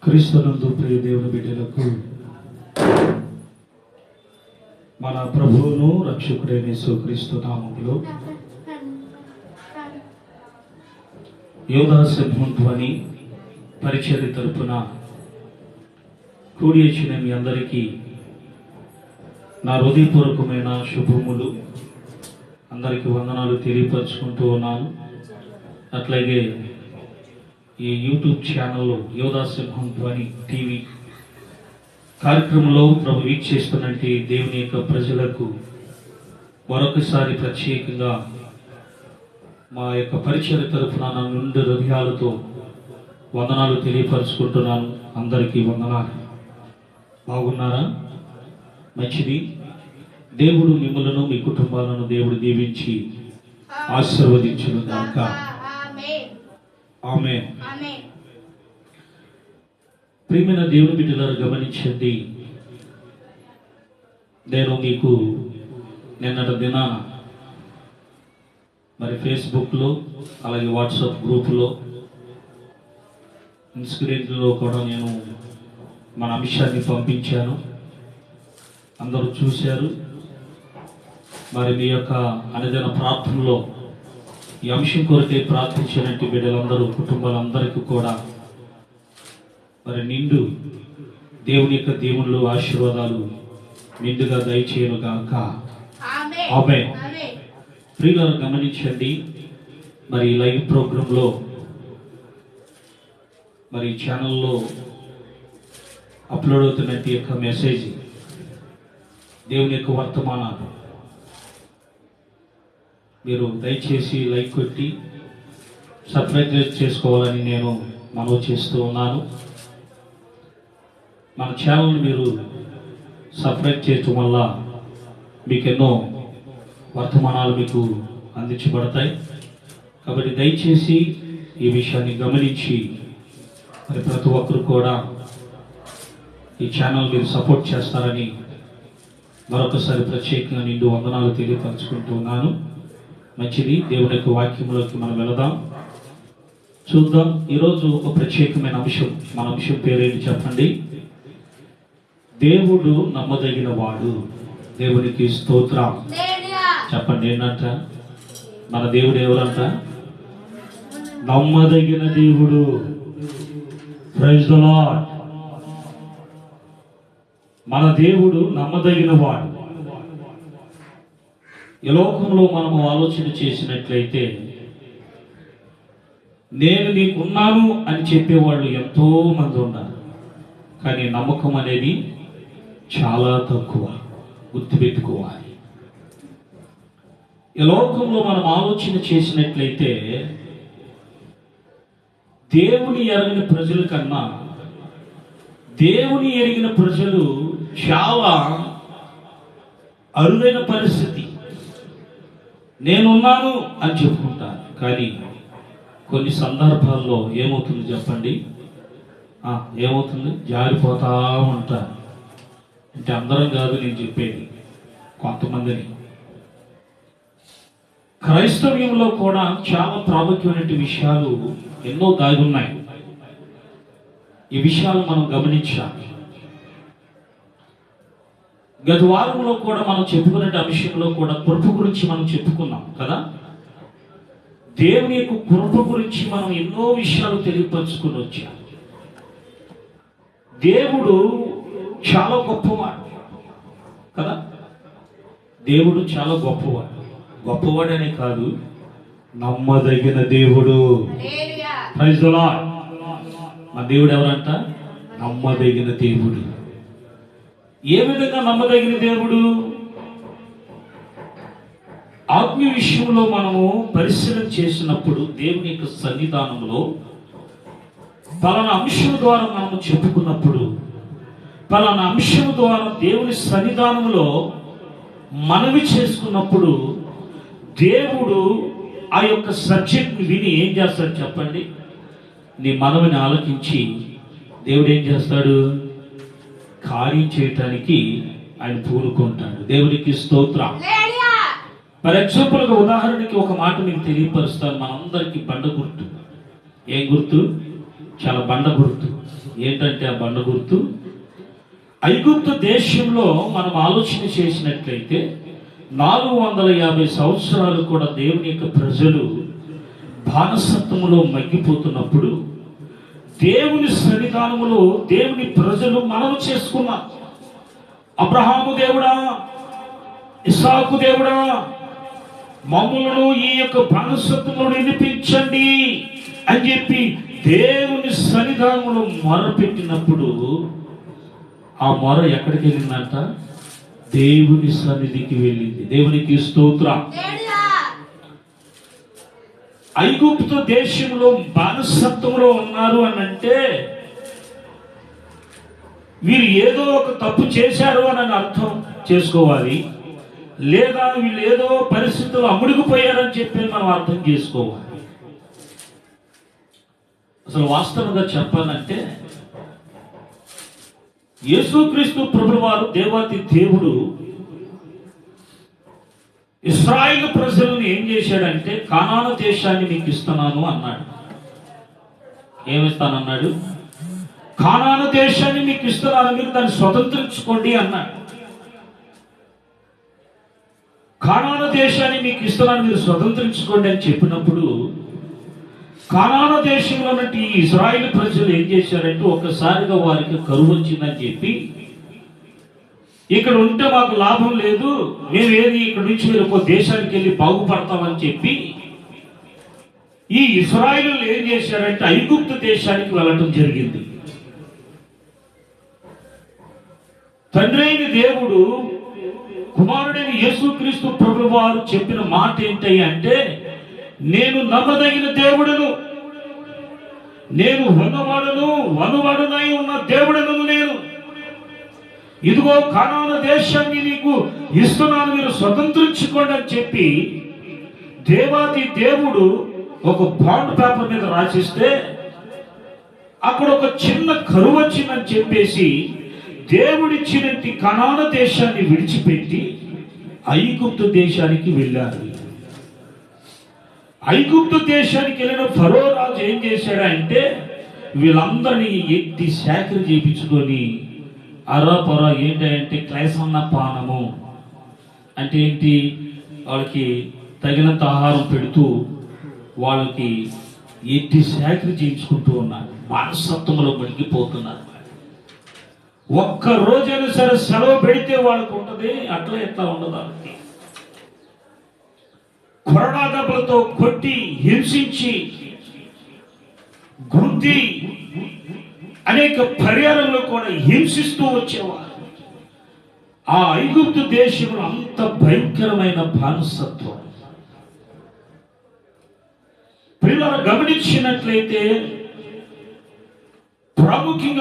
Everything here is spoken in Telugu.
క్రీస్తునందు ప్రియ దేవుని బిడ్డలకు మన ప్రభువును రక్షకుడైన యేసుక్రీస్తు నామములో యోధా సింహం ధ్వని పరిచర్య తరపున కూడి వచ్చిన మీ అందరికీ నా హృదయపూర్వకమైన శుభములు, అందరికీ వందనాలు తెలియపరుచుకుంటూ ఉన్నాను. అట్లాగే ఈ యూట్యూబ్ ఛానల్లో యోధా సింహం ధ్వని టీవీ కార్యక్రమంలో ప్రభు వీక్షిస్తున్నట్టు దేవుని యొక్క ప్రజలకు మరొకసారి ప్రత్యేకంగా మా యొక్క పరిచయ తరఫున నా నుండి హృదయాలతో వందనాలు తెలియపరుచుకుంటున్నాను. అందరికీ వందనాలు. బాగున్నారా? మంచిది. దేవుడు మిమ్మలను మీ కుటుంబాలను దేవుడు దీవించి ఆశీర్వదించును గాక. ఆమేన్. ప్రియమైన దేవుని బిడ్డలారా, గమనించండి. నేను మీకు నిన్నటి దినాన మరి ఫేస్బుక్లో, అలాగే వాట్సాప్ గ్రూపులో, ఇన్స్క్రీన్లో కూడా నేను మన అంశాన్ని పంపించాను. అందరూ చూశారు. మరి మీ యొక్క అనుదిన ప్రార్థనలో ఈ అంశం కొరకే ప్రార్థించినట్టు బిడ్డలందరూ, కుటుంబాలందరికీ కూడా మరి నిండు దేవుని యొక్క దేవుళ్ళు ఆశీర్వాదాలు నిండుగా దయచేయను గాక. ఆమేన్. ప్రియులారా, గమనించండి. మరి లైవ్ ప్రోగ్రాంలో మరి ఛానల్లో అప్లోడ్ అవుతున్నట్టు యొక్క మెసేజ్, దేవుని యొక్క వర్తమానాలు మీరు దయచేసి లైక్ కొట్టి సబ్స్క్రైబ్ చేసుకోవాలని నేను మనవి చేస్తూ ఉన్నాను. మన ఛానల్ని మీరు సబ్స్క్రైబ్ చేయటం వల్ల మీకు ఎన్నో వర్తమానాలు మీకు అందించబడతాయి. కాబట్టి దయచేసి ఈ విషయాన్ని గమనించి మరి ప్రతి ఒక్కరు కూడా ఈ ఛానల్ మీరు సపోర్ట్ చేస్తారని మరొకసారి ప్రత్యేకంగా నిండు వందనాలు తెలియపరచుకుంటూ ఉన్నాను. మంచిది. దేవుని యొక్క వాక్యంలోకి మనం వెళదాం, చూద్దాం. ఈరోజు ఒక ప్రత్యేకమైన అంశం. మన అంశం పేరేంటి చెప్పండి? దేవుడు నమ్మదగిన వాడు. దేవునికి స్తోత్రం. చెప్పండి. ఏంటంట? మన దేవుడు ఎవరంట? నమ్మదగిన దేవుడు. Praise the Lord. మన దేవుడు నమ్మదగిన వాడు. ఈ లోకంలో మనము ఆలోచన చేసినట్లయితే నేను నీకున్నాను అని చెప్పేవాళ్ళు ఎంతో మంది ఉన్నారు. కానీ నమ్మకం అనేది చాలా తక్కువ. గుర్తుపెట్టుకోవాలి. ఈ లోకంలో మనం ఆలోచన చేసినట్లయితే దేవుని ఎరగిన ప్రజల కన్నా దేవుని ఎరిగిన ప్రజలు చాలా అరుదైన పరిస్థితి. నేనున్నాను అని చెప్పుకుంటాను. కానీ కొన్ని సందర్భాల్లో ఏమవుతుంది చెప్పండి? ఏమవుతుంది? జారిపోతా ఉంటారు. అంటే అందరం కాదు నేను చెప్పేది, కొంతమందిని. క్రైస్తవ్యంలో కూడా చాలా ప్రాముఖ్యమైన విషయాలు ఎన్నో దాగి ఉన్నాయి. ఈ విషయాలు మనం గమనించాలి. గత వారంలో కూడా మనం చెప్పుకునే అంశంలో కూడా కృప గురించి మనం చెప్పుకున్నాం కదా. దేవుని యొక్క కృప గురించి మనం ఎన్నో విషయాలు తెలియపరుచుకుని వచ్చాం. దేవుడు చాలా గొప్పవాడు కదా. దేవుడు చాలా గొప్పవాడు. గొప్పవాడనే కాదు, నమ్మదగిన దేవుడు. Praise the Lord. మన దేవుడు ఎవరంట? నమ్మదగిన దేవుడు. ఏ విధంగా నమ్మదగిన దేవుడు? ఆత్మీయ విషయంలో మనము పరిశీలన చేసినప్పుడు దేవుని యొక్క సన్నిధానంలో పలానా అంశం ద్వారా మనము చెప్పుకున్నప్పుడు, పలానా అంశం ద్వారా దేవుని సన్నిధానంలో మనవి చేసుకున్నప్పుడు, దేవుడు ఆ యొక్క సబ్జెక్ట్ని విని ఏం చేస్తాడు చెప్పండి? నీ మనవిని ఆలకించి దేవుడు ఏం చేస్తాడు? కార్యం చేయటానికి ఆయన పూనుకుంటాడు. దేవునికి స్తోత్రం. ఫర్ ఎగ్జాంపుల్గా ఉదాహరణకి ఒక మాట మీకు తెలియపరుస్తాను. మనందరికీ బండ గుర్తు. ఏం గుర్తు? చాలా బండ గుర్తు. ఏంటంటే ఆ బండ గుర్తు ఐగుప్తు దేశంలో మనం ఆలోచన చేసినట్లయితే 450 సంవత్సరాలు కూడా దేవుని యొక్క ప్రజలు బానిసత్వములో మగ్గిపోతున్నప్పుడు దేవుని సన్నిధానములో దేవుని ప్రజలు మనవి చేసుకున్నారు. అబ్రహాము దేవుడా, ఇస్సాకు దేవుడా, మమ్ములను ఈ యొక్క బానిసత్వములో విడిపించండి అని చెప్పి దేవుని సన్నిధానములో మొరపెట్టినప్పుడు ఆ మొర ఎక్కడికి వెళ్ళిందంట? దేవుని సన్నిధికి వెళ్ళింది. దేవునికి స్తోత్రం. ఐగుప్తు దేశంలో బానిసత్వంలో ఉన్నారు అని అంటే వీరు ఏదో ఒక తప్పు చేశారు అని అర్థం చేసుకోవాలి, లేదా వీళ్ళు ఏదో పరిస్థితుల్లో అమ్ముడుకుపోయారని చెప్పి మనం అర్థం చేసుకోవాలి. అసలు వాస్తవంగా చెప్పాలంటే యేసుక్రీస్తు ప్రభువు వారు దేవాతి దేవుడు ఇశ్రాయేలు ప్రజలను ఏం చేశాడంటే కానాను దేశాన్ని మీకు ఇస్తున్నాను అన్నాడు. ఏమిస్తానన్నాడు? కానాను దేశాన్ని మీకు ఇస్తున్నాను, మీరు దాన్ని స్వతంత్రించుకోండి అన్నాడు. కానాను దేశాన్ని మీకు ఇస్తున్నాను, మీరు స్వతంత్రించుకోండి అని చెప్పినప్పుడు కానాను దేశంలో ఉన్నట్టు ఈ ఇశ్రాయేలు ప్రజలు ఏం చేశారంటే ఒక్కసారిగా వారికి కరువు వచ్చిందని చెప్పి ఇక్కడ ఉంటే మాకు లాభం లేదు, మేము ఏది ఇక్కడ నుంచి వెళ్ళిపో దేశానికి వెళ్ళి బాగుపడతామని చెప్పి ఈ ఇశ్రాయేలు ఏం చేశారంటే ఐగుప్తు దేశానికి వెళ్ళటం జరిగింది. తండ్రి అయిన దేవుడు కుమారుడైన యేసుక్రీస్తు ప్రభువు వారు చెప్పిన మాట ఏంటి అంటే, నేను నమ్మదగిన దేవుడును, నేను వనువాడునై ఉన్న దేవుడును, నేను ఇదిగో కానాను దేశాన్ని నీకు ఇస్తున్నాను, మీరు స్వతంత్రించుకోండి అని చెప్పి దేవాది దేవుడు ఒక బాండ్ పేపర్ మీద రాసిస్తే అక్కడ ఒక చిన్న కరువు వచ్చిందని చెప్పేసి దేవుడిచ్చినట్టు కానాను దేశాన్ని విడిచిపెట్టి ఐగుప్తు దేశానికి వెళ్ళారు. ఐగుప్తు దేశానికి వెళ్ళిన ఫరో రాజు ఏం చేశాడంటే వీళ్ళందరినీ ఎత్తి సేకరి చేయించుకొని అరాపరా ఏంటంటే క్లైసన్న పానము అంటే ఏంటి, వాళ్ళకి తగినంత ఆహారం పెడుతూ వాళ్ళకి ఎత్తి సేకరి చేయించుకుంటూ ఉన్నారు. బానిసత్వంలో మునిగిపోతున్నారు. ఒక్క రోజైనా సరే సెలవు పెడితే వాళ్ళకు ఉంటుంది, అట్లా ఎట్లా ఉండదు. వాళ్ళకి కొరడా దెబ్బలతో కొట్టి హింసించి గుద్ది అనేక పర్యాయంలో కూడా హింసిస్తూ వచ్చేవారు. ఆ ఐగుప్తు దేశంలో అంత భయంకరమైన బానిసత్వం. పిల్లలు గమనించినట్లయితే ప్రాముఖ్యంగా